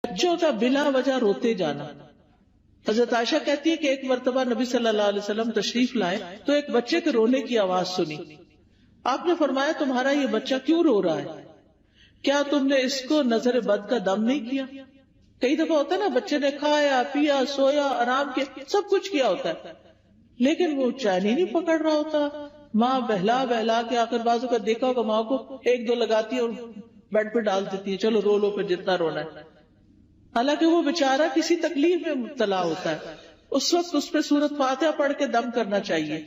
بچوں کا بلا وجہ روتے جانا. حضرت عائشہ کہتی ہے کہ ایک مرتبہ نبی صلی اللہ علیہ وسلم تشریف لائے تو ایک بچے کے رونے کی آواز سنی. آپ نے فرمایا تمہارا یہ بچہ کیوں رو رہا ہے؟ کیا تم نے اس کو نظر بد کا دم نہیں کیا؟ کئی دفعہ ہوتا ہے نا، بچے نے کھایا پیا سویا آرام کیا سب کچھ کیا ہوتا ہے لیکن وہ چین ہی نہیں پکڑ رہا ہوتا. ماں بہلا بہلا کے آخر بازو کا دیکھا ہوگا ماں کو ایک دو لگاتی ہے اور بیڈ پہ ڈال دیتی ہے، چلو رو لو پھر جتنا رونا ہے. حالانکہ وہ بیچارہ کسی تکلیف میں مبتلا ہوتا ہے، اس وقت اس پہ سورۃ فاتحہ پڑھ کے دم کرنا چاہیے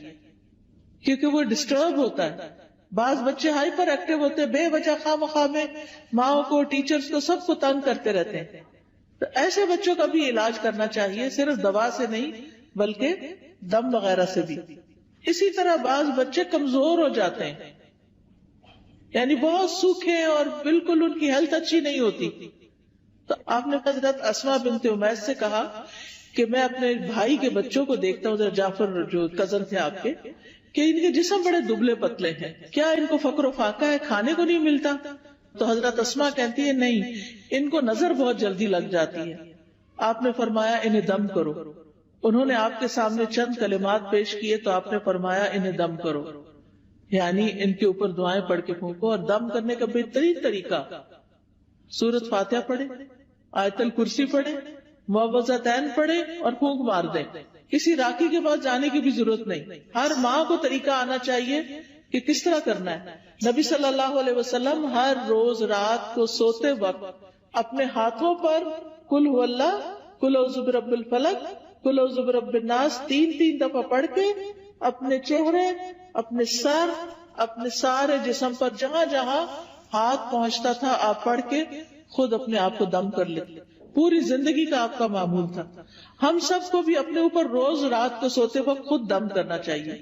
کیونکہ وہ ڈسٹرب ہوتا ہے. بعض بچے ہائپر ایکٹیو ہوتے ہیں، بے وجہ خواہ مخواہ میں ماں کو ٹیچرز کو سب کو تنگ کرتے رہتے ہیں. تو ایسے بچوں کا بھی علاج کرنا چاہیے، صرف دوا سے نہیں بلکہ دم وغیرہ سے بھی. اسی طرح بعض بچے کمزور ہو جاتے ہیں، یعنی بہت سوکھے اور بالکل ان کی ہیلتھ اچھی نہیں ہوتی. تو آپ نے حضرت اسماء بنت امیس سے کہا کہ میں اپنے بھائی کے بچوں کو دیکھتا ہوں، حضرت جعفر جو کزن تھے آپ کے، کہ ان کے جسم بڑے دبلے پتلے ہیں، کیا ان کو فقر و فاقہ ہے، کھانے کو نہیں ملتا؟ تو حضرت اسماء کہتی ہے نہیں، ان کو نظر بہت جلدی لگ جاتی ہے. آپ نے فرمایا انہیں دم کرو. انہوں نے آپ کے سامنے چند کلمات پیش کیے تو آپ نے فرمایا انہیں دم کرو، یعنی ان کے اوپر دعائیں پڑھ کے پھونکو. اور دم کرنے کا بہترین طریقہ سورۃ فاتحہ پڑھے، آیت الکرسی پڑھے، معوذتین پڑھے اور پھونک مار دیں. کسی راکی کے پاس جانے کی بھی ضرورت نہیں. ہر ماں کو طریقہ آنا چاہیے کہ کس طرح کرنا ہے. نبی صلی اللہ علیہ وسلم ہر روز رات کو سوتے وقت اپنے ہاتھوں پر قل هو اللہ، قل اعوذ برب الفلق، قل اعوذ برب الناس 3 دفعہ پڑھ کے اپنے چہرے، اپنے سر، اپنے سارے جسم پر جہاں جہاں ہاتھ پہنچتا تھا آپ پڑھ کے خود اپنے آپ کو دم کر لیتے. پوری زندگی کا آپ کا معمول تھا. ہم سب کو بھی اپنے اوپر روز رات کو سوتے وقت خود دم کرنا چاہیے.